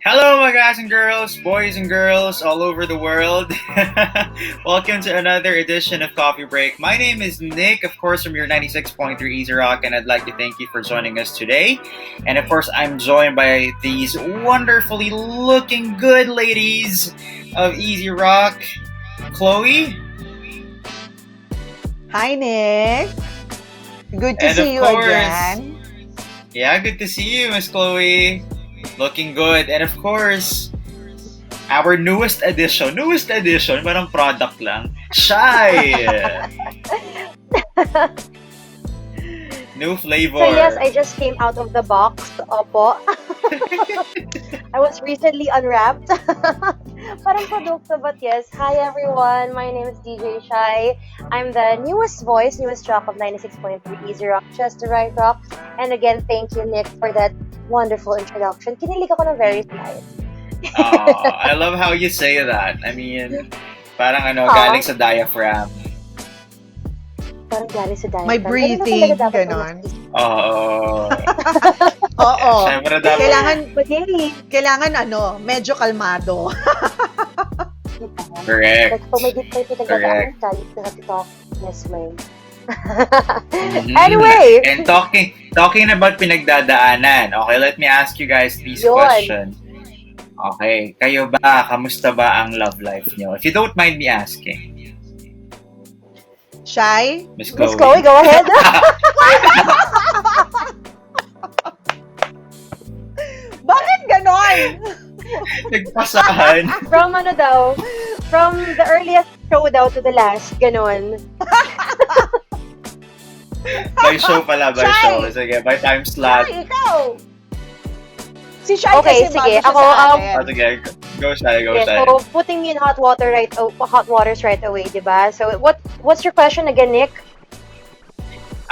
Hello, my guys and girls, boys and girls all over the world. Welcome to another edition of Coffee Break. My name is Nick, of course, from your 96.3 Easy Rock, and I'd like to thank you for joining us today. And of course, I'm joined by these wonderfully looking good ladies of Easy Rock. Chloe. Hi, Nick. Good to And see of you course, again. yeah, good to see you, Miss Chloe. Looking good. And of course, our newest edition, parang product lang, Shai. New flavor. So yes, I just came out of the box. Opo. I was recently unwrapped. Parang produkto, but yes. Hi everyone, my name is DJ Shai. I'm the newest voice, newest rock of 96.3 Easy Rock, just the right rock. And again, thank you, Nick, for that wonderful introduction. Kinilig ako ng very slight. I love how you say that. I mean, parang galing sa diaphragm. Parang galing sa diaphragm. May breathing, ganon. Oo. Oo. Siyempre dapat. Kailangan medyo kalmado. Correct. Like, pag may dito tayo pinagdadaan, galing sa togetherness way. Anyway. And talking about pinagdadaanan, okay, let me ask you guys these questions. Okay, kayo ba, kamusta ba ang love life nyo? If you don't mind me asking. Shai? Miss Chloe, go ahead. Bakit ganon? Nagpasahan. From the earliest show daw to the last, ganon. By show pala, by Shai! show. Sige, by time slot. Shai, ikaw! Si Shai Okay, kasi sige. bago siya sa atin. Sige, go Shai, go Okay, Shai. so putting me in hot waters right away, diba? So what's your question again, Nick?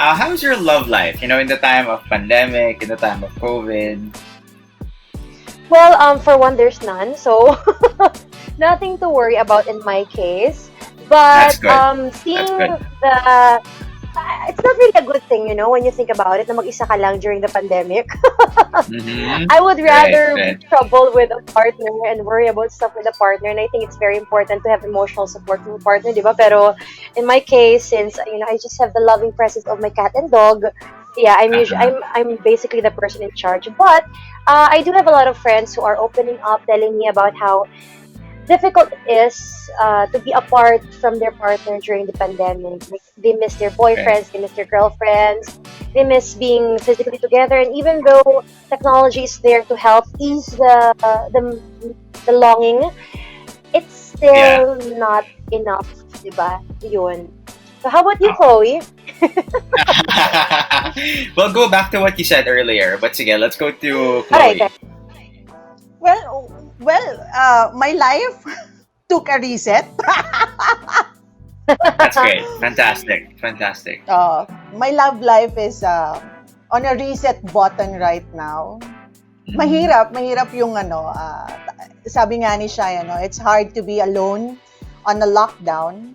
How's your love life? In the time of pandemic, in the time of COVID. Well, for one, there's none, so nothing to worry about in my case. But That's good. seeing That's the it's not really a good thing, when you think about it, na mag-isa ka lang during the pandemic. Mm-hmm. I would rather Right. be troubled with a partner and worry about stuff with a partner, and I think it's very important to have emotional support from a partner, di ba? Pero in my case, since I just have the loving presence of my cat and dog, yeah, I'm basically the person in charge. But I do have a lot of friends who are opening up, telling me about how difficult it is to be apart from their partner during the pandemic. Like, they miss their boyfriends, they miss their girlfriends, they miss being physically together. And even though technology is there to help ease the longing, it's still not enough, diba? Yun. So how about you, Chloe? Well, go back to what you said earlier. But sige, let's go to Chloe. Alright, Well, my life took a reset. That's great. Fantastic. My love life is on a reset button right now. Mahirap yung sabi nga ni Shai, it's hard to be alone on a lockdown.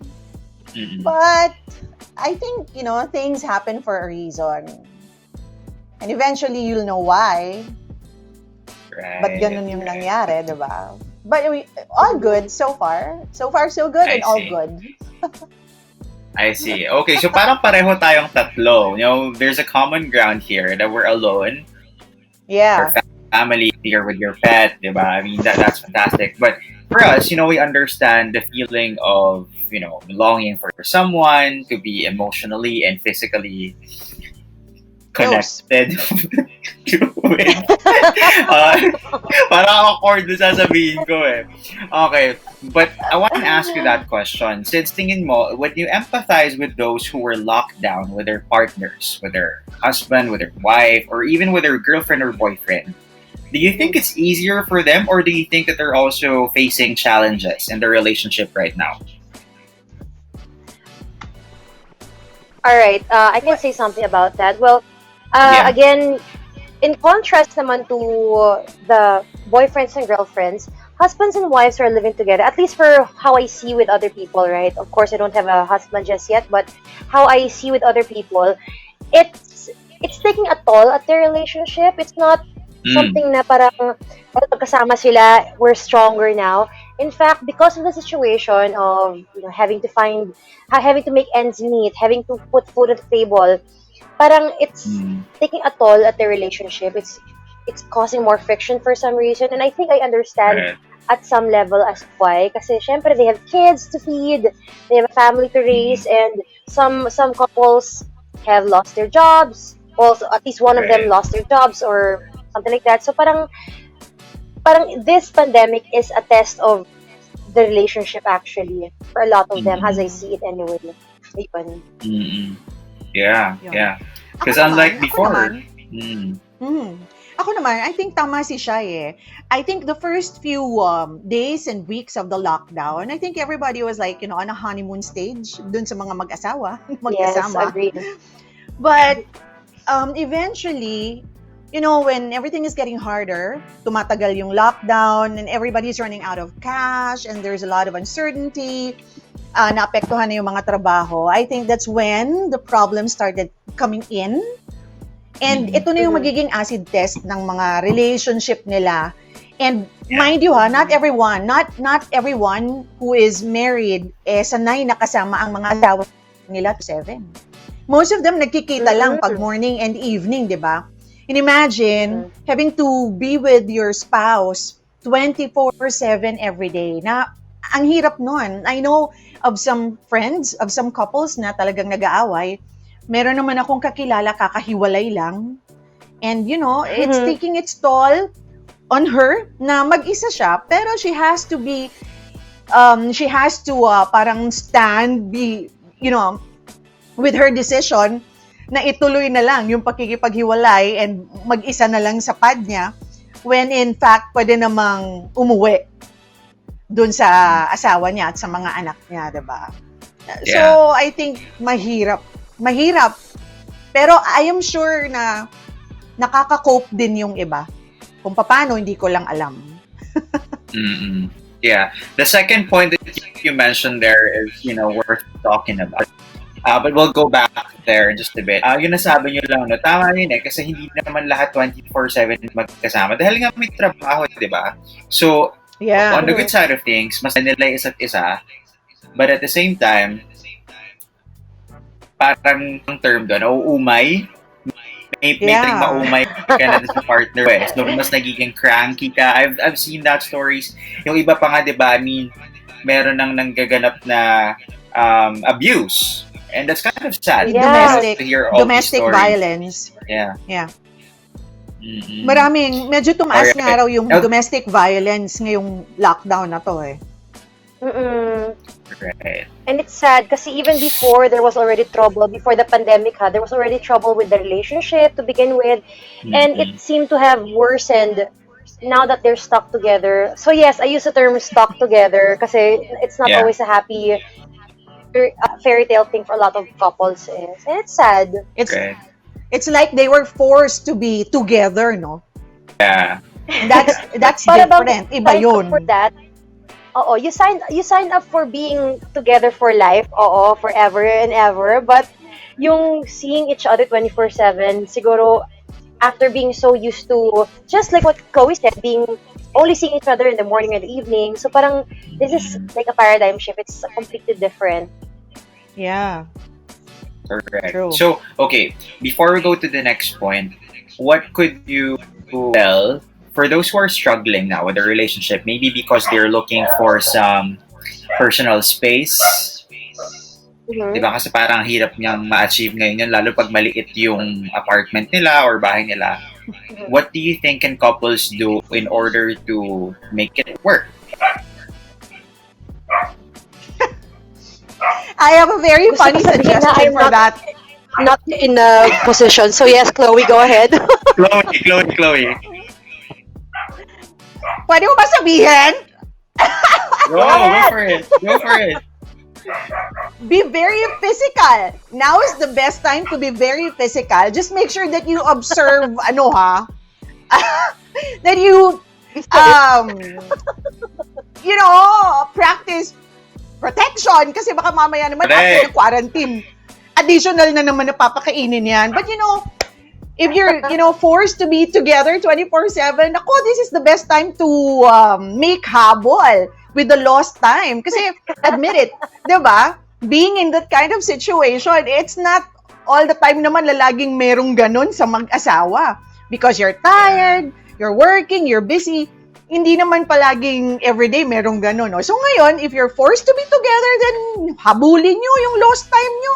Mm-hmm. But I think, things happen for a reason. And eventually you'll know why. Right. But ganun yung nangyari, diba? But all good so far. So far, so good and all good. I see. Okay, so parang pareho tayong tatlo. There's a common ground here that we're alone. Yeah. Your family, you're with your pet, diba? I mean, that's fantastic. But for us, we understand the feeling of, longing for someone, to be emotionally and physically connected to it. Parang awkward na sasabihin ko eh. Okay, but I want to ask you that question. Since tingin mo, when you empathize with those who were locked down with their partners, with their husband, with their wife, or even with their girlfriend or boyfriend, do you think it's easier for them, or do you think that they're also facing challenges in their relationship right now? all right. I can say something about that. Well, Yeah. again, in contrast naman to the boyfriends and girlfriends, husbands and wives are living together, at least for how I see with other people, right? Of course, I don't have a husband just yet, but how I see with other people, it's taking a toll toll at their relationship. It's not something na parang pagkasama sila, we're stronger now. In fact, because of the situation of having to make ends meet, having to put food at the table, parang it's taking a toll at the relationship. It's causing more friction for some reason, and I think I understand Right. at some level as why. Kasi syempre they have kids to feed, they have a family to raise, and some couples have lost their jobs. Also, at least one of them Right. lost their jobs or something like that. So parang this pandemic is a test of the relationship actually for a lot of them, as I see it anyway. Ayun. Mm-mm. Yeah, Yun. yeah. Ako Because naman, unlike ako before, naman, Ako naman, I think tama si Shai eh. I think the first few days and weeks of the lockdown, I think everybody was like, on a honeymoon stage dun sa mga mag-asawa, Yes, magkasama. agreed. But eventually, when everything is getting harder, tumatagal yung lockdown and everybody's running out of cash and there's a lot of uncertainty, naapektuhan na yung mga trabaho, I think that's when the problems started coming in. And ito na yung magiging acid test ng mga relationship nila. And mind you not everyone who is married sanay na kasama ang mga asawa nila to 7. Most of them nagkikita lang pag morning and evening, di ba? And imagine having to be with your spouse 24/7 every day. Na ang hirap nun. I know of some friends, of some couples na talagang nag-aaway. Meron naman akong kakilala, kakahiwalay lang. And, it's taking its toll on her na mag-isa siya. Pero she has to parang stand, with her decision na ituloy na lang yung pakikipaghiwalay and mag-isa na lang sa pad niya when in fact pwede namang umuwi dun sa asawa niya at sa mga anak niya, diba? Yeah. So, I think mahirap. Pero I am sure na nakaka-cope din yung iba. Kung paano, hindi ko lang alam. Yeah. The second point that you mentioned there is, worth talking about. But we'll go back there in just a bit. Yung nasabi nyo lang, tama yun kasi hindi naman lahat 24/7 magkasama. Dahil nga may trabaho, di ba? So, Yeah. on the good side of things, mas nila isa't isa. But at the same time, parang ang term doon, uumay. May Yeah. maumay ka na sa partner. So, mas nagiging cranky ka. I've seen that stories. Yung iba pa nga, di ba, meron nang nanggaganap na abuse. And that's kind of sad. Yeah. To hear all Domestic these stories. violence. Yeah. Yeah. Mm-mm. Medyo tumaas Alright. nga raw yung domestic violence ngayong lockdown na to eh. Right. And it's sad kasi even before there was already trouble, before the pandemic, there was already trouble with the relationship to begin with. And it seemed to have worsened now that they're stuck together. So yes, I use the term stuck together kasi it's not always a happy fairy tale thing for a lot of couples. And it's sad. It's like they were forced to be together, no? Yeah. That's But about different. Iba yun. for that, you signed up for being together for life, forever and ever. But yung seeing each other 24/7, siguro after being so used to, just like what Chloe said, being only seeing each other in the morning and the evening. So parang this is like a paradigm shift. It's completely different. Yeah. Correct. True. So, okay, before we go to the next point, what could you tell for those who are struggling now with a relationship, maybe because they're looking for some personal space? Diba? Kasi parang hirap niyang ma-achieve ngayon yan, lalo pag maliit yung apartment nila or bahay nila. What do you think can couples do in order to make it work? I have a very funny suggestion for that. Not in a position. So yes, Chloe, go ahead. Chloe. Pwede mo ba sabihin? Go for it. Be very physical. Now is the best time to be very physical. Just make sure that you observe, that you, practice protection kasi baka mamaya naman after the quarantine, additional na naman napapakainin yan. But if you're, forced to be together 24/7, ako, this is the best time to make habol with the lost time. Kasi, admit it, di ba? Being in that kind of situation, it's not all the time naman lalaging merong ganun sa mag-asawa. Because you're tired, you're working, you're busy. Hindi naman palaging everyday merong ganun. No? So ngayon, if you're forced to be together, then habulin nyo yung lost time nyo.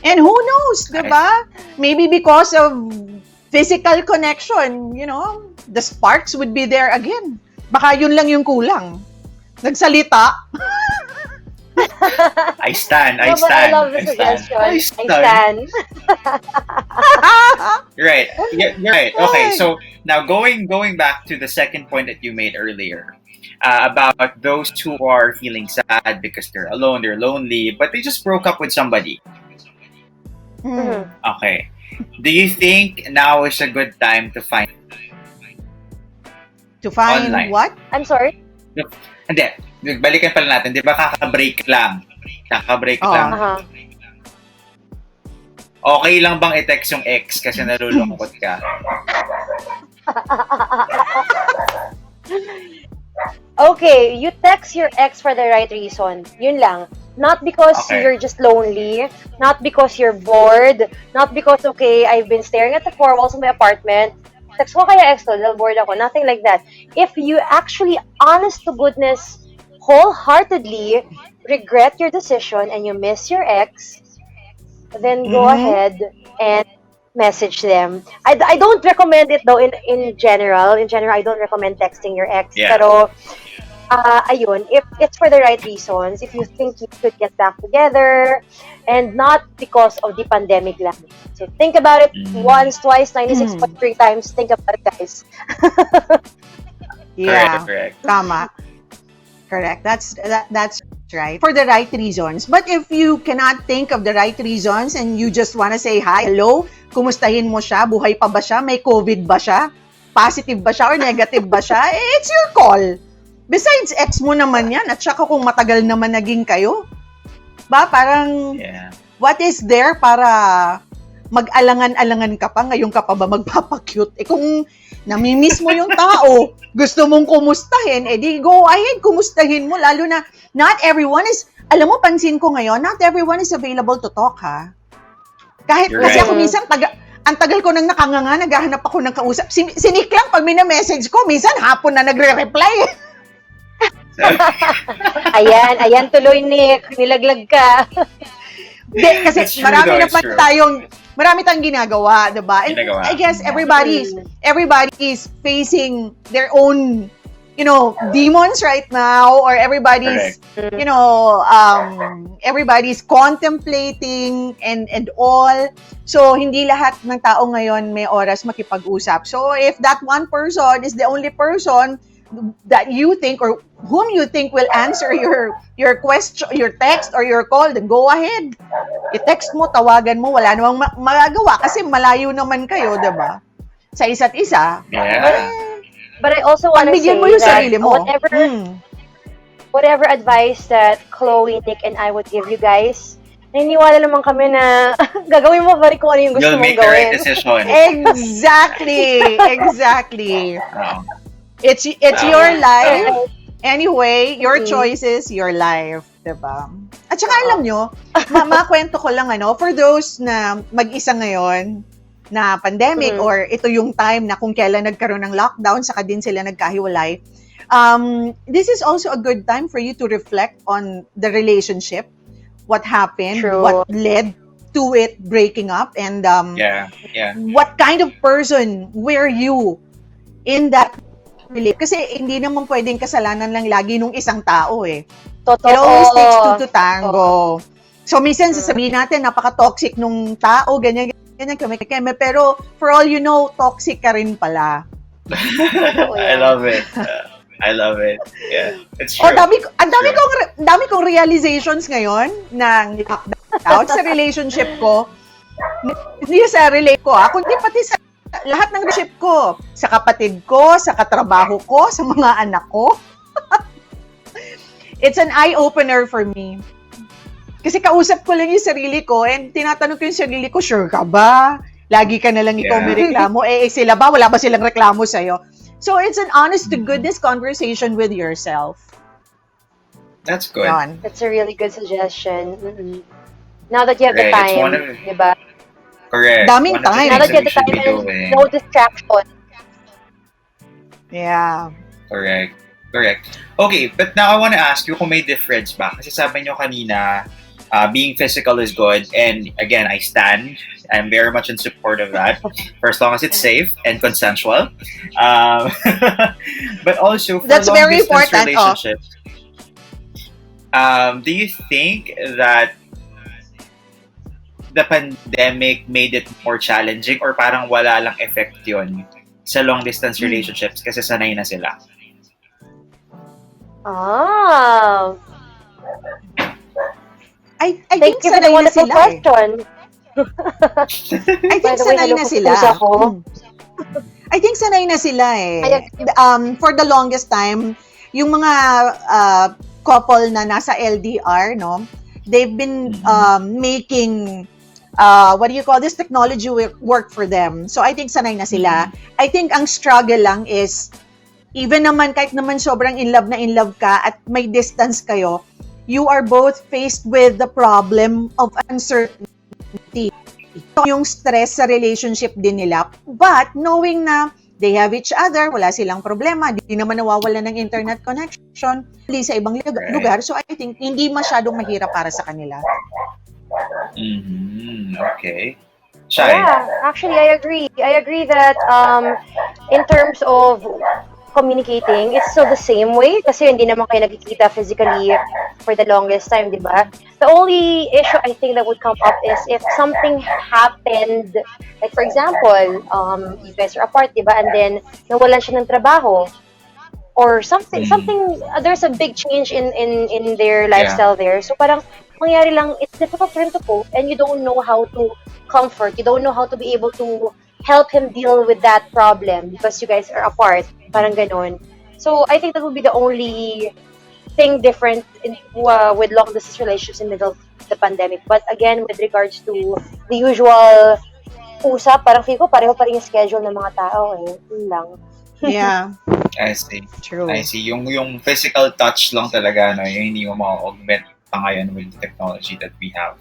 And who knows, di ba? Maybe because of physical connection, the sparks would be there again. Baka yun lang yung kulang. Nagsalita. I stand. No, but I love the suggestion. I stand. Right. You're right. Okay, so now going back to the second point that you made earlier, about those who are feeling sad because they're alone, they're lonely, but they just broke up with somebody. Mhm. Okay. Do you think now is a good time to find online? What? I'm sorry? Hindi. Balikan pala natin. Di ba kaka-break lang? Kaka-break lang. Uh-huh. Okay lang bang i-text yung ex kasi nalulungkot ka? Okay, you text your ex for the right reason. Yun lang. Not because you're just lonely, not because you're bored, not because, okay, I've been staring at the four walls of my apartment. Text ko kaya ex to, dahil bored ako. Nothing like that. If you actually, honest to goodness, wholeheartedly regret your decision and you miss your ex, then go ahead and message them. I don't recommend it though in general. In general, I don't recommend texting your ex. Yeah. Pero, ayun, if it's for the right reasons, if you think you could get back together, and not because of the pandemic lang. So think about it once, twice, 96.3 times. Think about it, guys. Yeah. Correct. Tama. Correct. That's right. For the right reasons. But if you cannot think of the right reasons and you just wanna say hi, hello, kumustahin mo siya, buhay pa ba siya, may COVID ba siya, positive ba siya or negative ba siya, it's your call. Besides, ex mo naman yan at saka kung matagal naman naging kayo. Ba, parang, what is there para mag-alangan-alangan ka pa, ngayon ka pa ba magpapakyut? Kung namimiss mo yung tao, gusto mong kumustahin, di go ahead, kumustahin mo. Lalo na, not everyone is, alam mo, pansin ko ngayon, not everyone is available to talk, ha? Kasi ako minsan, ang tagal ko nang nakanganga, naghahanap ako ng kausap. Sinik lang pag mina-message ko, minsan hapon na nagre-reply. Ayan tuloy, Nick. Nilaglag ka. Kasi marami tayong ginagawa, diba? And I guess everybody is facing their own, demons right now, or everybody's, everybody's contemplating and all. So, hindi lahat ng tao ngayon may oras makipag-usap. So, if that one person is the only person that you think or whom you think will answer your question, your text or your call, then go ahead. I-text mo, tawagan mo, wala namang magagawa kasi malayo naman kayo, 'di ba? Sa isa't isa. Yeah. But I also want to say mo yung that sarili mo. Whatever advice that Chloe, Nick, and I would give you guys, naniniwala naman kami na gagawin mo pa rin kung ano yung gusto You'll mong make the gawin. right decision. Exactly. It's your life. Anyway, your choices, your life, diba? At saka alam nyo, makwento ko lang, for those na mag-isa ngayon, na pandemic, or ito yung time na kung kailan nagkaroon ng lockdown, saka din sila nagkahiwalay, this is also a good time for you to reflect on the relationship, what happened, what led to it breaking up, and what kind of person were you in that relationship? Kasi hindi naman pwedeng kasalanan lang lagi nung isang tao eh. Totoo. It always takes two to tango. So, minsan sasabihin natin, napaka-toxic nung tao, ganyan, keme. Pero, for all you know, toxic ka rin pala. I love it. Yeah, it's true. Ang dami kong realizations ngayon ng lockdown sa relationship ko. Hindi sa relate ko, kundi pati sa lahat ng relationship ko. Sa kapatid ko, sa katrabaho ko, sa mga anak ko. It's an eye-opener for me. Kasi kausap ko lang yung sarili ko and tinatanong ko yung sarili ko, sure ka ba? lagi ka na lang ikaw may reklamo, sila ba? Wala ba silang reklamo sa'yo? So, it's an honest-to-goodness conversation with yourself. That's good. Yun. That's a really good suggestion. Now that you have the Right, it's time, one of- diba? Correct. Daming One of the time. Now things that you have we the should time be and doing. no distraction. Yeah. Correct. Okay, but now I want to ask you kung may difference ba? Kasi sabi nyo kanina, being physical is good. And again, I stand. I'm very much in support of that. For as long as it's safe and consensual. But also, for That's very long-distance important. relationships, do you think that the pandemic made it more challenging or parang wala lang effect yun sa long-distance relationships kasi sanay na sila? Ah, I thank think you for the sanay na wonderful sila. question. I By think the way, sanay hello na po sila. pusa ko. I think sanay na sila eh. For the longest time, yung mga couple na nasa LDR, no, they've been making what do you call this, technology work for them. So I think sanay na sila. I think ang struggle lang is even naman kahit naman sobrang in love ka at may distance kayo, you are both faced with the problem of uncertainty. So, yung stress sa relationship din nila. But knowing na they have each other, wala silang problema, di naman nawawala ng internet connection, sa ibang lugar. So I think hindi masyadong mahirap para sa kanila. Okay. Shai. Yeah, actually, I agree. I agree that in terms of communicating, it's still the same way kasi hindi naman kayo nagkikita physically for the longest time, di ba? The only issue I think that would come up is if something happened, like for example, you guys are apart, di ba? And then nawalan siya ng trabaho or something, there's a big change in their lifestyle there. So parang mangyari lang, it's difficult for him to cope and you don't know how to comfort, you don't know how to be able to help him deal with that problem because you guys are apart, parang ganon. So I think that would be the only thing different with long distance relationships in the middle of the pandemic. But again, with regards to the usual usap, parang feel ko pareho pa rin yung schedule ng mga tao yun lang. Yeah. I see. True. I see. Yung physical touch lang talaga, no? Yung hindi mo ma-augment pa ngayon with the technology that we have.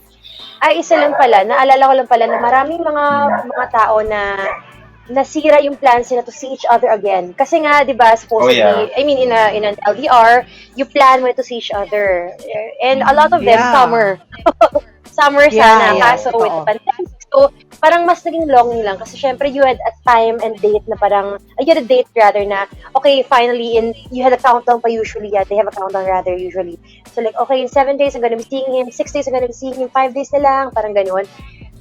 Ay, isa lang pala, naalala ko lang pala na maraming mga tao na nasira yung plans nila to see each other again. Kasi nga, di ba, supposedly, I mean, in an LDR, you plan when to see each other. And a lot of them, summer. Summer sana, kaso with the pandemic. So, parang mas naging longing lang. Kasi syempre, you had a time and date na parang, you had a date rather na, okay, finally, you had a countdown pa usually. Yeah, they have a countdown rather usually. So like, okay, in 7 days, I'm gonna be seeing him. 6 days, I'm gonna be seeing him. 5 days na lang. Parang ganun.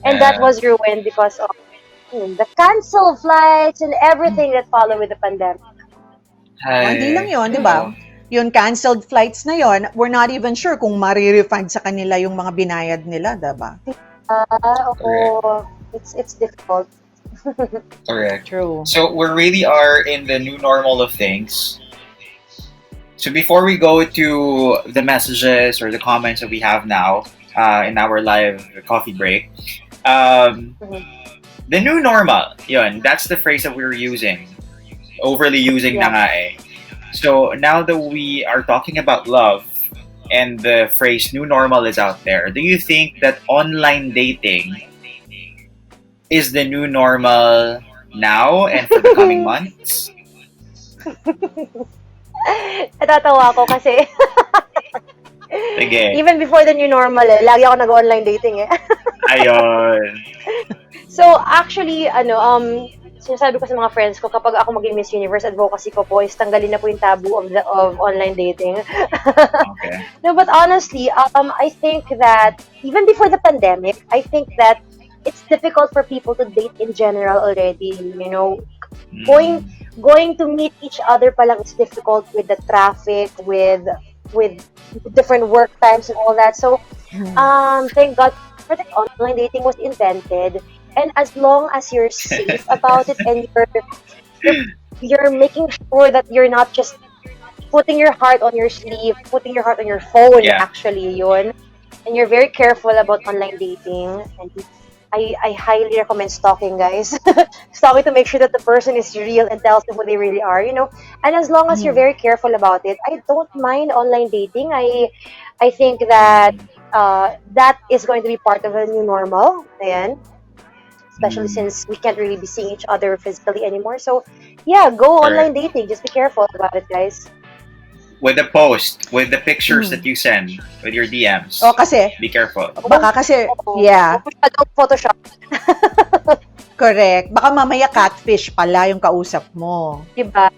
And that was ruined because of the canceled flights and everything that followed with the pandemic. Hindi lang yun, di ba? Yung canceled flights na yun, we're not even sure kung ma-refund sa kanila yung mga binayad nila, di ba? It's difficult. Correct. True. So we really are in the new normal of things. So before we go to the messages or the comments that we have now in our live coffee break, the new normal, yun, that's the phrase that we're using. Overly using na nga eh. So now that we are talking about love and the phrase new normal is out there, do you think that online dating is the new normal now and for the coming months? Natatawa ako kasi Sige. even before the new normal lagi ako nag-online dating Ayun. So actually, sinasabi ko sa mga friends ko, kapag ako maging Miss Universe, advocacy ko po is tanggalin na po yung taboo of online dating. Okay. No, but honestly, I think that even before the pandemic, I think that it's difficult for people to date in general already. You know, going to meet each other pa lang is difficult with the traffic, with different work times and all that. So, thank God for that online dating was invented. And as long as you're safe about it and you're making sure that you're not just putting your heart on your sleeve, putting your heart on your phone, actually, yun. And you're very careful about online dating. And I highly recommend stalking, guys. Stalking to make sure that the person is real and tells them who they really are, you know. And as long as you're Mhm. very careful about it, I don't mind online dating. I think that that is going to be part of a new normal. Ayan. Especially Mm, since we can't really be seeing each other physically anymore. So, yeah, go online correct. dating. Just be careful about it, guys. With the post, with the pictures that Mhm. you send, with your O DMs, kasi, be careful. Oh, baka kasi, oh, yeah, masyadong Photoshop. correct. Baka mamaya catfish pala yung kausap mo. Diba?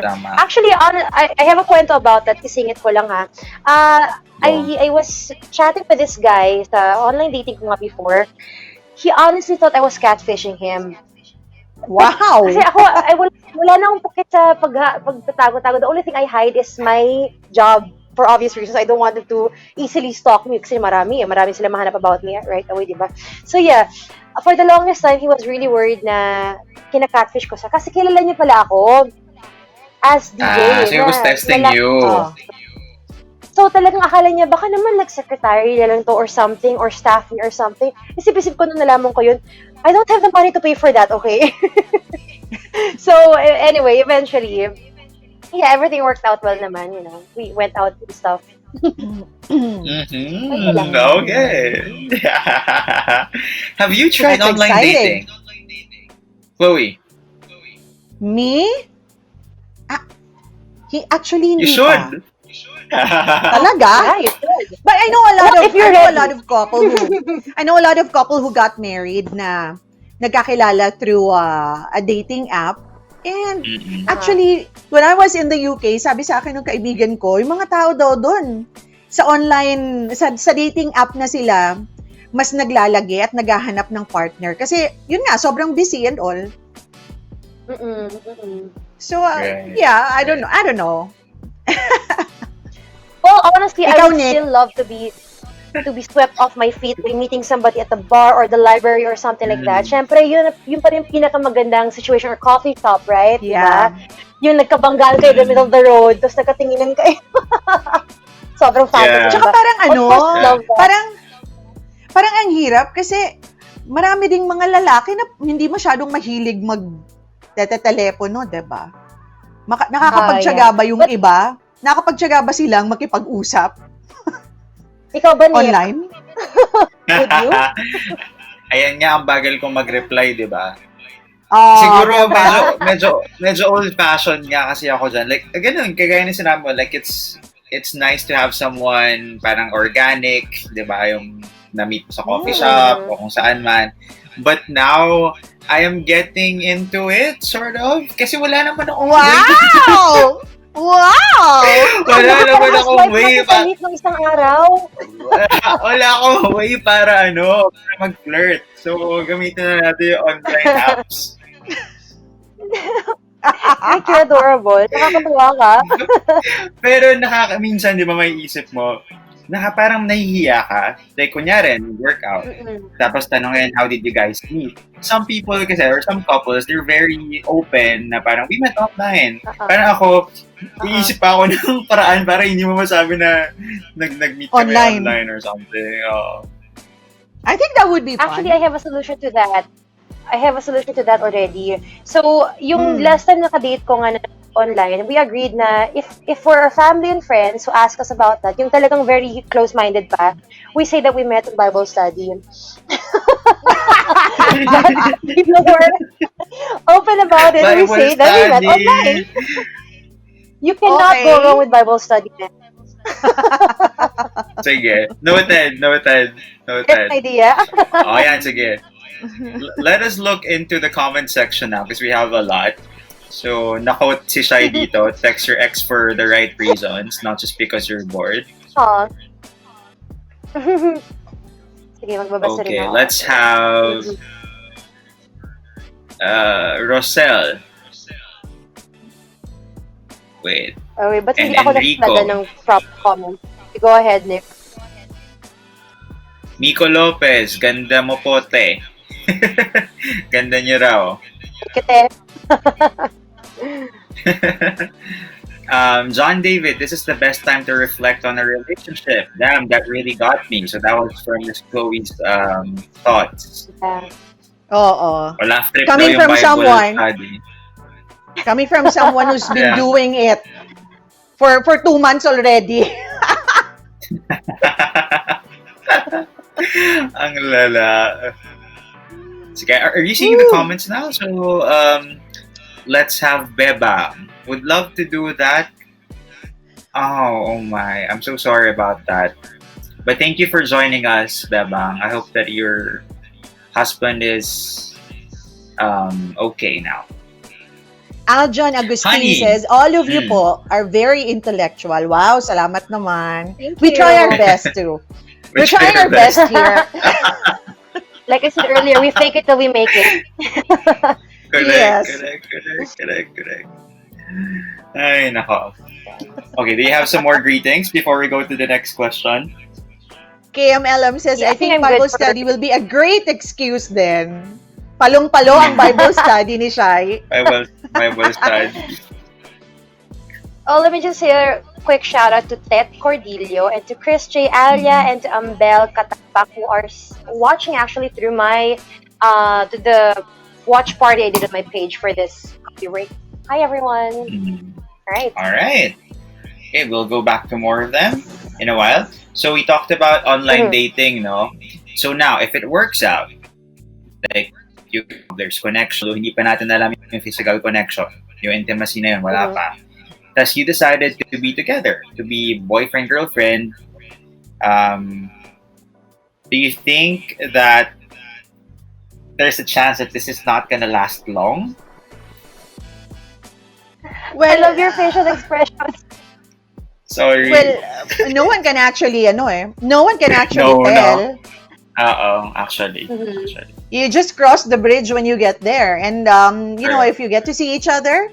Tama. Actually, I have a kwento about that. Kisingit ko lang ha. Go. I was chatting with this guy sa online dating ko nga before. He honestly thought I was catfishing him. Kasi Wow! ako, wala na akong pakit sa pagtatago-tago. The only thing I hide is my job for obvious reasons. I don't want them to easily stalk me kasi marami sila mahanap about me right away, di ba? So yeah, for the longest time, he was really worried na kina-catfish ko siya. Kasi kilala niya pala ako as DJ So he was testing na you. Oh. so talagang akala niya baka naman secretary na lang to or something or staffing or something. Isip-isip ko nung nalaman ko yun, I don't have the money to pay for that, okay? So anyway, eventually, yeah, everything worked out well naman, you know. We went out and stuff. Ayun lang. Okay. Have you tried That's online exciting. dating? Chloe, Me? Actually, you hindi pa. should. Talaga? Yeah, you should. But I know a lot What of if you're I know a ready? lot of couple who I know a lot of couple who got married na nagkakilala through a dating app. And Mm-mm. actually, when I was in the UK, sabi sa akin ng kaibigan ko, yung mga tao daw doon sa online sa dating app na sila mas naglalagi at naghahanap ng partner kasi yun nga sobrang busy and all. So Right. yeah, I don't know. Well, honestly, I Ikaw, would Nick? still love to be swept off my feet by meeting somebody at the bar or the library or something like that. Syempre, yun pa rin pinakamagandang situation or coffee shop, right? Yeah. Diba? Yung nagkabanggaan kayo in the middle of the road, tapos nagkatinginan kayo. Sobrang fantasy, Yeah. Tsaka diba? parang Of course, love that. parang ang hirap kasi marami ding mga lalaki na hindi masyadong mahilig telepono, 'di ba? Nakakapagtiyaga ba yung But iba? Nakakapagtiyaga ba silang makipag-usap ikaw ba, Nick? online? Would you? Ayan nga, ang bagal kong mag-reply, di ba? Oh, Siguro diba? medyo old-fashioned nga kasi ako dyan. Like, ganun, kagaya ni sinabi mo, like it's nice to have someone parang organic, di ba? Yung na-meet mo sa coffee shop o kung saan man. But now, I am getting into it, sort of. Kasi wala naman akong Wow! Wow! wala naman akong way Sa meet ng isang araw. wala akong way para mag-flirt. So, gamitin na natin yung online apps. Nick, you're adorable. Nakakatuwa ka. Pero minsan, di ba may isip mo, parang nahihiya ka. Like, kunyari, workout. Tapos tanongin, how did you guys meet? Some people kasi, or some couples, they're very open na parang, we met online. Parang ako, iisip pa ako ng paraan para hindi mo masabi na nag-meet kami online or something. I think that would be fun. Actually, I have a solution to that. Already. So, yung last time nakadate ko nga online, we agreed na if for our family and friends who ask us about that, yung talagang very close-minded pa, we say that we met in Bible study. People who are open about it, we say that we met online. You cannot go wrong with Bible study. Sige. Noted. That's an idea. Yan, sige. Let us look into the comment section now because we have a lot. So, na-quote si Shai dito, text your ex for the right reasons, not just because you're bored. Aw. Sige, magbabasa rin Okay, ako. let's have Rosel. Wait. Okay, ba't And hindi ako Enrico. nagtada ng prop comment? Go ahead, Nick. Miko Lopez, ganda mo pote. Ganda niyo raw. Kete. John David, this is the best time to reflect on a relationship. Damn, that really got me. So that was from Miss Chloe's thoughts. Yeah. Oo. Well, laugh trip daw Coming yung from Bible someone, study. coming from someone who's been Yeah. doing it for 2 months already. Ang lala. Sige, are you seeing the Woo. comments now? So, let's have Beba. Would love to do that. Oh my. I'm so sorry about that. But thank you for joining us, Bebang. I hope that your husband is okay now. Aljon Agustin Honey. says, all of you Mm. po are very intellectual. Wow, salamat naman. Thank We you. try our best too. We're trying our best here. Like I said earlier, we fake it till we make it. Yes. Correct. Ay, nako. Okay, do you have some more greetings before we go to the next question? KMLM says, Yeah, I I think think I'm good Bible for- study will be a great excuse then. Palong-palo ang Bible study ni Shai. Bible study. Oh, let me just say a quick shout out to Tet Cordillo and to Chris J. Alia and to Ambel Katapak who are watching actually through my to the watch party I did on my page for this coffee break. Hi everyone. Mm. All right. All right. Okay, we'll go back to more of them in a while. So we talked about online dating, no? So now, if it works out, like there's connection, hindi pa natin alam yung physical connection, yung intimacy na yun, wala pa. Thus, you decided to be together, to be boyfriend, girlfriend. Do you think that there's a chance that this is not gonna last long? Well, I love your facial expressions. Sorry. Well, no one can actually, no one can actually No. tell. Actually. You just cross the bridge when you get there. And, you know, Sure. if you get to see each other,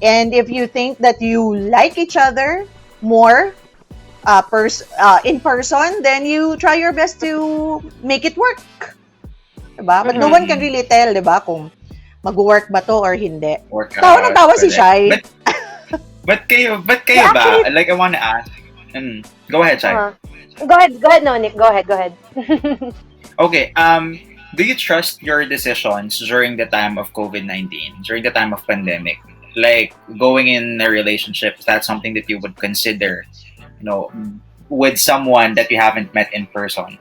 and if you think that you like each other more in person, then you try your best to make it work. Diba? But no one can really tell, diba, kung mag-work ba to or hindi. Work Tawa ng tawa si correct. Shai. But kayo Yeah, ba? actually- Like, I want to ask. Go ahead, Shai. Go ahead, no, Nick. Go ahead. Okay, do you trust your decisions during the time of COVID-19, during the time of pandemic? Like, going in a relationship, is that something that you would consider, with someone that you haven't met in person?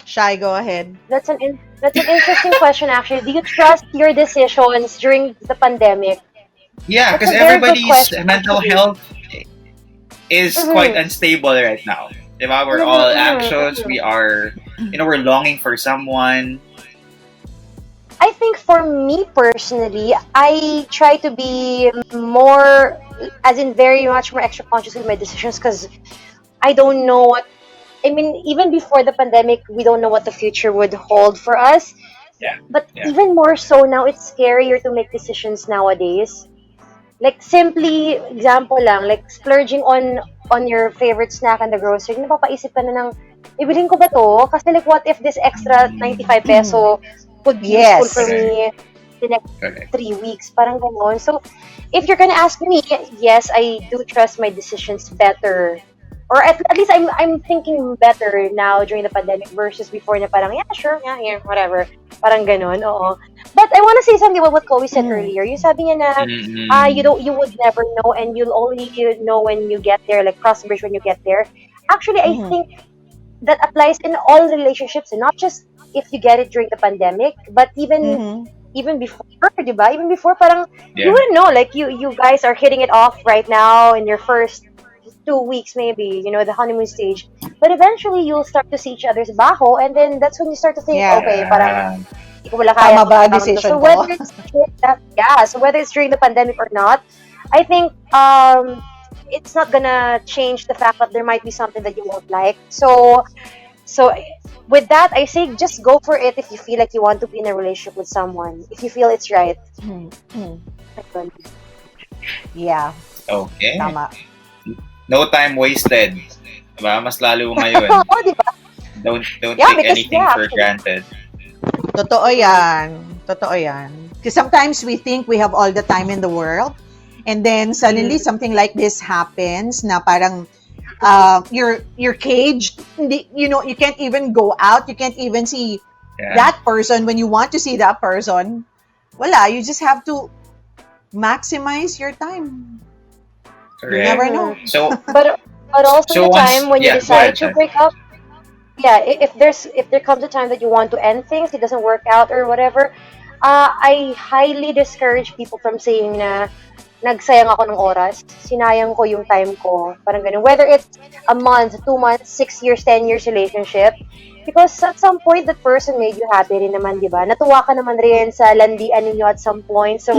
Shai, go ahead. That's an interesting question actually. Do you trust your decisions during the pandemic? Yeah, That's because a very good everybody's question, mental actually. health is quite unstable right now. Diba? We're all anxious. We are, we're longing for someone. I think for me personally, I try to be more, as in very much more extra conscious with my decisions because I don't know what, I mean, even before the pandemic, we don't know what the future would hold for us. Yeah. But Yeah. even more so now, it's scarier to make decisions nowadays. Like simply, example lang, like splurging on your favorite snack in the grocery, napapaisip ka na ng, ibilhin ko ba to? Kasi like, what if this extra 95 peso would be Yes. useful for me the next Correct. 3 weeks? Parang ganon. So, if you're gonna ask me, yes, I do trust my decisions better. Or at least I'm thinking better now during the pandemic versus before na parang, yeah, sure, yeah, whatever. Parang ganon, oo. But I want to say something about what Chloe said earlier. Yung sabi niya na, you would never know and you'll only know when you get there, like cross the bridge when you get there. Actually, I think that applies in all relationships, and not just if you get it during the pandemic, but even before, diba? Even before, parang you wouldn't know. Like you guys are hitting it off right now in your first 2 weeks, maybe, the honeymoon stage. But eventually, you'll start to see each other's baho, and then that's when you start to think, Yeah. okay, parang hindi ko wala kaya. Tama ba ang magkakaroon to. decision So ko? whether it's during the pandemic or not, I think it's not gonna change the fact that there might be something that you won't like. So with that, I say just go for it if you feel like you want to be in a relationship with someone. If you feel it's right. Yeah, Okay. tama. No time wasted. Diba? Mas lalo ngayon. Oo, di ba? Don't Yeah, take because, anything for actually. granted. Totoo yan. Because sometimes we think we have all the time in the world, and then suddenly something like this happens na parang you're caged. You can't even go out. You can't even see that person when you want to see that person. Wala, you just have to maximize your time. Correct. You never know. So, But also so the once, time when you go decide ahead, to Shai. break up, yeah, if there comes a time that you want to end things, it doesn't work out or whatever, I highly discourage people from saying na nagsayang ako ng oras, sinayang ko yung time ko, parang ganun. Whether it's a month, 2 months, 6 years, 10 years relationship, because at some point that person made you happy rin naman, di ba? Natuwa ka naman rin sa landian ninyo at some point. So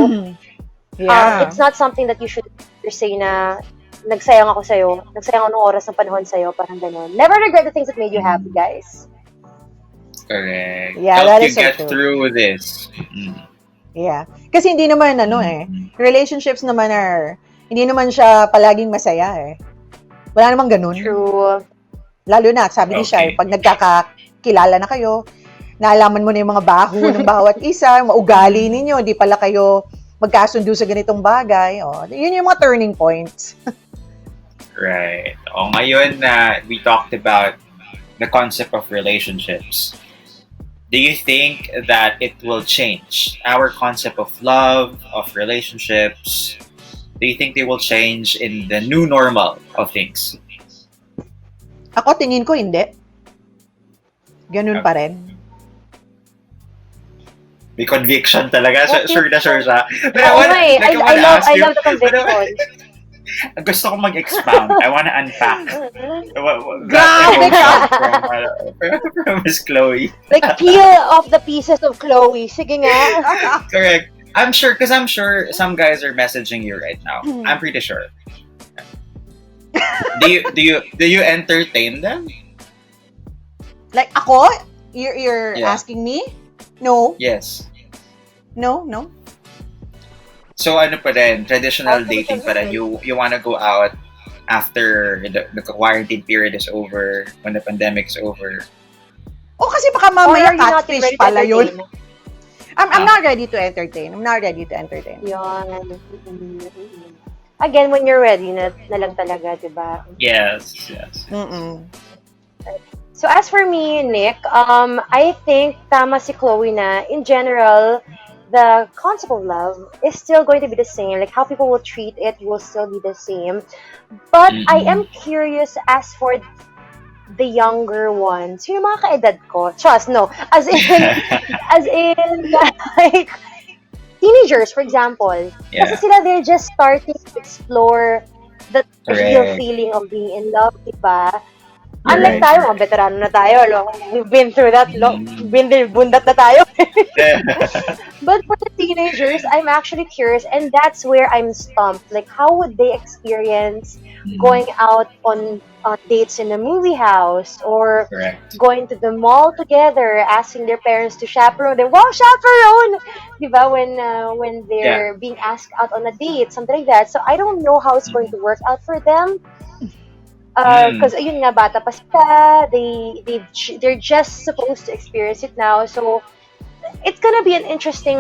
Yeah. it's not something that you should say na nagsayang ako sa'yo, nagsayang ako ng oras ng panahon sa'yo, parang ganun. Never regret the things that made you happy, guys. Correct. Yeah, Help that you is so get true. through this. Yeah. Kasi hindi naman relationships naman hindi naman siya palaging masaya eh. Wala namang ganun. True. Lalo na, sabi ni Shai, pag nagkakakilala na kayo, naalaman mo na yung mga baho ng bawat isa, maugali ninyo, hindi pala kayo magkasundo sa ganitong bagay. Yun yung mga turning points. Right. Ngayon na we talked about the concept of relationships, do you think that it will change our concept of love, of relationships? Do you think they will change in the new normal of things? Ako, tingin ko hindi. Ganun pa rin. May conviction talaga. What Sure na sure siya. Oh, I love the conviction. Gusto ko mag-expound. I wanna unpack. Grabe ka! From Miss Chloe. Like, peel off the pieces of Chloe. Sige nga. Correct. I'm sure some guys are messaging you right now. I'm pretty sure. Do you entertain them? Like, ako? You're asking me? No. Yes. No. So ano pa rin, traditional dating pa rin. You wanna go out after the quarantine period is over, when the pandemic is over. Kasi baka Or mamaya are you not catfish ready to pala yun. entertain? I'm not ready to entertain. Yun. Again, when you're ready na lang talaga, diba? Yes. Mm-mm. So as for me, Nick, I think tama si Chloe na in general, the concept of love is still going to be the same. Like how people will treat it will still be the same. But I am curious as for the younger ones. Yung mga kaedad ko. Trust, no. As in, like, teenagers, for example. Kasi sila, they're just starting to explore the real feeling of being in love, diba? Unlike tayo, mga veterano na tayo. We've been through that. Bundat na tayo. But for the teenagers, I'm actually curious, and that's where I'm stumped. Like, how would they experience going out on dates in a movie house, or going to the mall together, asking their parents to chaperone them? Wow, chaperone! Diba? When they're being asked out on a date, something like that. So I don't know how it's going to work out for them. Because ayun nga, bata pa sila, they're just supposed to experience it now. So it's gonna be an interesting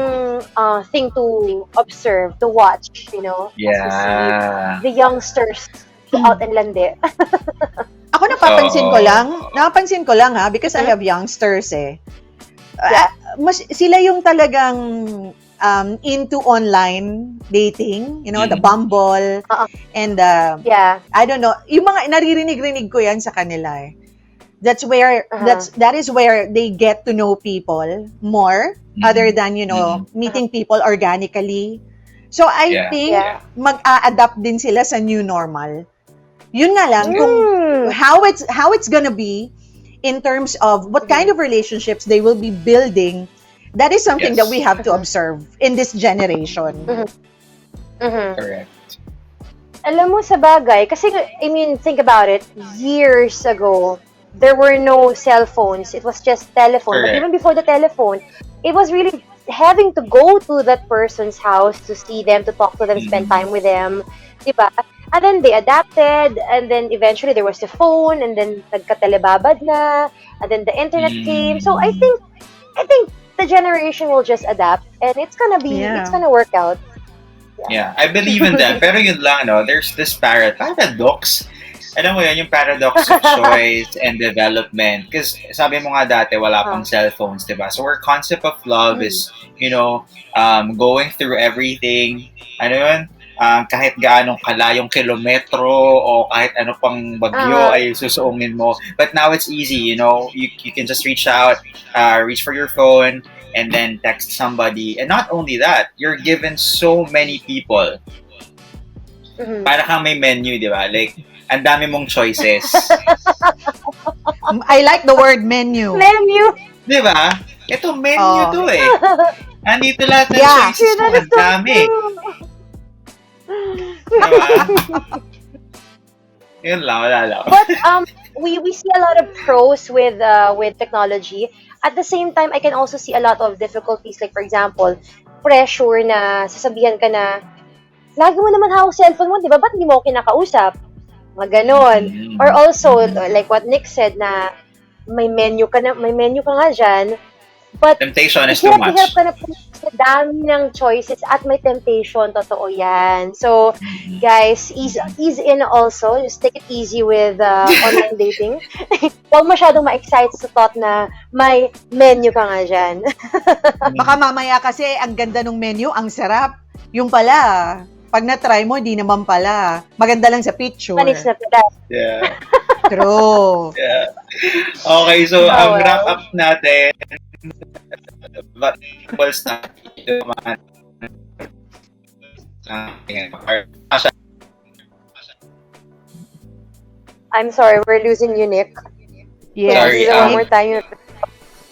thing to observe, to watch, as we see the youngsters out and landi. Ako napapansin ko lang because I have youngsters eh. Sila yung talagang into online dating, the Bumble, and I don't know, yung mga naririnig ko yan sa kanila eh. That's where that is where they get to know people more other than meeting people organically. So I think mag-a-adapt din sila sa new normal. Yun nga lang kung how it's gonna be in terms of what kind of relationships they will be building. That is something that we have to observe in this generation. Correct. Alam mo sa bagay, kasi I mean, think about it, years ago, there were no cell phones. It was just telephone. But even before the telephone, it was really having to go to that person's house to see them, to talk to them, spend time with them. Diba? And then they adapted, and then eventually there was the phone, and then nagkatelebabad na, and then the internet came. So I think the generation will just adapt, and it's gonna work out. Yeah, I believe in that. Pero yun lang, no? There's this paradox. Alam mo yun, yung paradox of choice and development. Because sabi mo nga dati, wala pang cellphones, diba? So our concept of love is, going through everything. Ano yun? Kahit gaanong kalayong kilometro o kahit ano pang bagyo ay susuungin mo. But now it's easy, you can just reach out, reach for your phone, and then text somebody. And not only that, you're given so many people. Para kang may menu, di ba? Like, ang dami mong choices. I like the word menu. Menu! Di ba? Ito, menu to eh. Andito lahat ng choices mo. Ang dami. Diba? Yun lang, wala lang. But we see a lot of pros with technology. At the same time, I can also see a lot of difficulties. Like for example, pressure na sasabihan ka na, lagi mo naman hawak cellphone mo, di ba? Ba't hindi mo ako kinakausap? Mga ganon. Or also, like what Nick said na may menu ka nga dyan. But temptation is too much. Hirap ka na po sa dami ng choices at may temptation. Totoo yan. So, guys, ease in also. Just take it easy with online dating. Huwag masyadong ma-excite sa thought na may menu ka nga dyan. Baka mamaya kasi ang ganda ng menu, ang sarap. Yung pala, pag na-try mo, di naman pala. Maganda lang sa picture. Manis na pala. Yeah. True. Yeah. Okay, so wrap up natin. But was not I'm sorry, we're losing you, Nick. Yes. Sorry, one more time.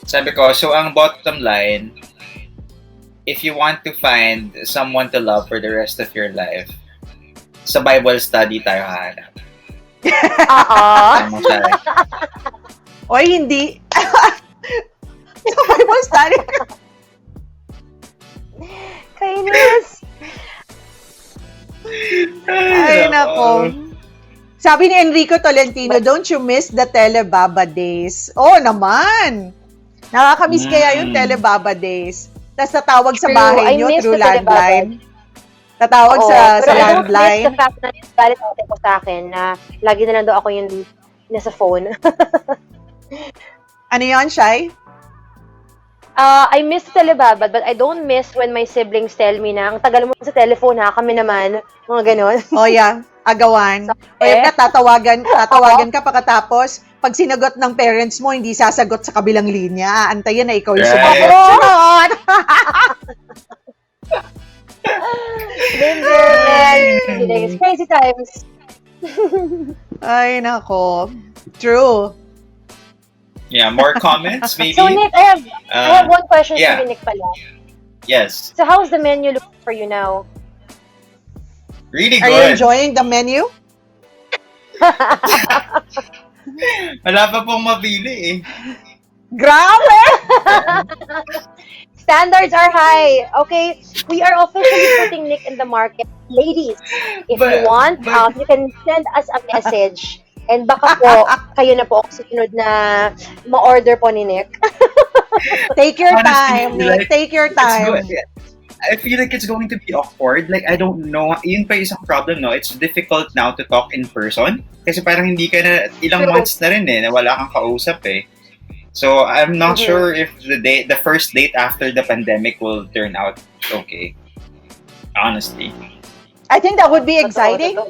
sabi ko, so ang bottom line, if you want to find someone to love for the rest of your life, sa Bible study tayo hahanap. Tama siya. O hindi. Sa Bible study. Kainis. Ay, nako. Sabi ni Enrico Tolentino, don't you miss the Telebaba days? Oo naman. Nakakamiss kaya yung Telebaba days. Tapos tatawag sa bahay nyo through landline. Tatawag sa landline. Pero I don't miss the fact na galit ate ko sa akin na lagi na lang daw ako yung nasa phone. Ano yun, Shai? I miss Telebabad, but I don't miss when my siblings tell me na, ang tagal mo sa telephone ha, kami naman, mga ganon. Oh yeah, agawan. O yung tatawagan ka pagkatapos, pag sinagot ng parents mo, hindi sasagot sa kabilang linya. Antayin na ikaw yung sumagot. Sunod! It's crazy times. Ay, nako. True. Yeah, more comments maybe? So Nick, I have one question yeah. for you, Nick pala. Yes. So how's the menu looking for you now? Really Are good. you enjoying the menu? Wala pa pong mapili eh. Grabe! Standards are high. Okay, we are officially putting Nick in the market. Ladies, if you want, you can send us a message. And baka po, kayo na po ang susunod na ma-order po ni Nick. Take your Honestly, time, Nick. like, Take your time. I feel like it's going to be awkward. Like, I don't know. Yun pa isang problem, no? It's difficult now to talk in person. Kasi parang hindi ka na, ilang months na rin eh, na wala kang kausap eh. So, I'm not sure if the first date after the pandemic will turn out okay. Honestly. I think that would be exciting.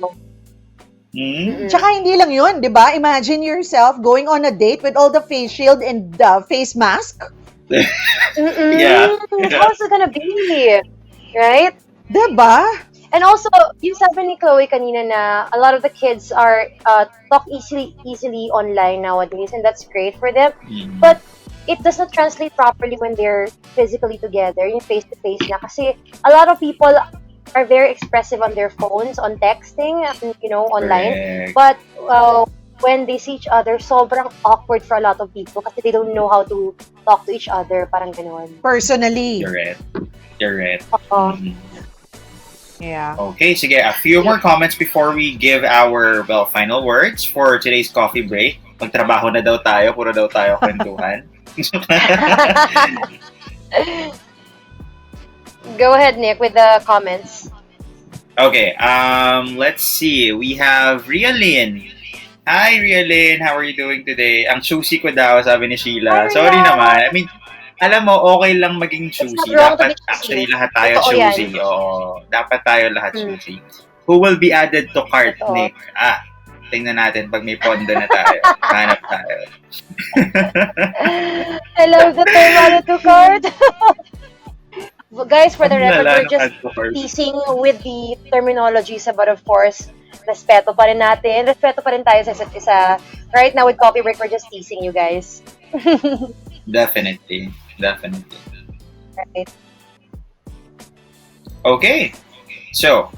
Tsaka hindi lang yun, di ba? Imagine yourself going on a date with all the face shield and face mask. Yeah. How's it gonna be? Right? Diba? And also, yung sabi ni Chloe kanina na a lot of the kids are talk easily online nowadays, and that's great for them. But it does not translate properly when they're physically together, yung face-to-face na. Kasi a lot of people are very expressive on their phones, on texting, online. Correct. But when they see each other, sobrang awkward for a lot of people kasi they don't know how to talk to each other, parang gano'n. Personally. You're right. Yeah. Okay, sige. A few more comments before we give our, final words for today's coffee break. Magtrabaho na daw tayo, puro daw tayo kwentuhan. Go ahead, Nick, with the comments. Okay, let's see. We have Rialyn. Hi, Rialyn. How are you doing today? Ang choosy ko daw, sabi ni Sheila. Hi, Sorry Ria. naman. I mean, alam mo, okay lang maging It's not choosy. wrong to be Dapat actually choosy. lahat tayo Totoo yan. choosy. Oo, dapat tayo lahat Hmm. choosy. Who will be added to cart, Totoo. Nick? Tingnan natin pag may pondo na tayo. Hanap tayo. I love the term added to cart. Guys, for the record, Lala we're ng just add to cart. teasing with the terminologies, but of course, respeto pa rin natin. Respeto pa rin tayo sa isa't isa. Right now with Coffee Break, we're just teasing you guys. Definitely. Definitely. Right. Okay. So,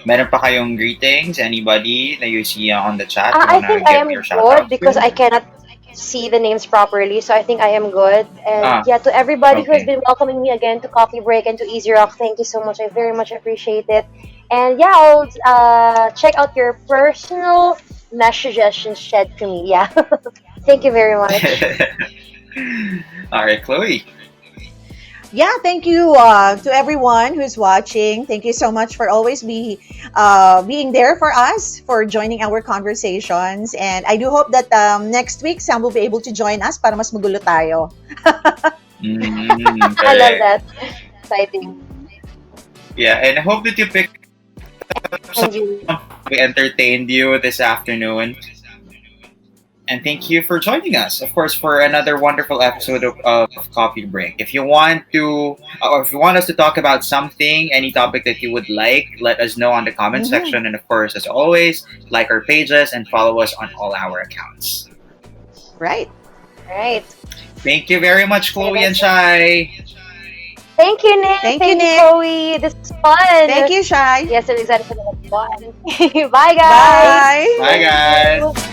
meron pa kayong greetings? Anybody that you see on the chat? You I wanna think give I am your shout-outs good because to? I cannot see the names properly, so I think I am good. And Ah, yeah, to everybody who has okay. been welcoming me again to Coffee Break and to Easy Rock, thank you so much. I very much appreciate it. And yeah, I'll check out your personal mesh suggestions shed to me. Yeah, thank you very much. All right, Chloe. Yeah, thank you to everyone who's watching. Thank you so much for always being there for us, for joining our conversations. And I do hope that next week, Sam will be able to join us para mas magulo tayo. I love Correct. that. Exciting. Yeah, and I hope that you picked And you. we entertained you this afternoon. And thank you for joining us, of course, for another wonderful episode of Coffee Break. If you want to, or if you want us to talk about something, any topic that you would like, let us know on the comment Mhm. section. And of course, as always, like our pages and follow us on all our accounts. Right. Right. Thank you very much, Chloe and that's Shai. Thank you, Nick. Thank you, Nick. Chloe. This is fun. Thank you, Shai. Yes, I'm excited for the next one. Bye, guys. Bye. Bye, guys.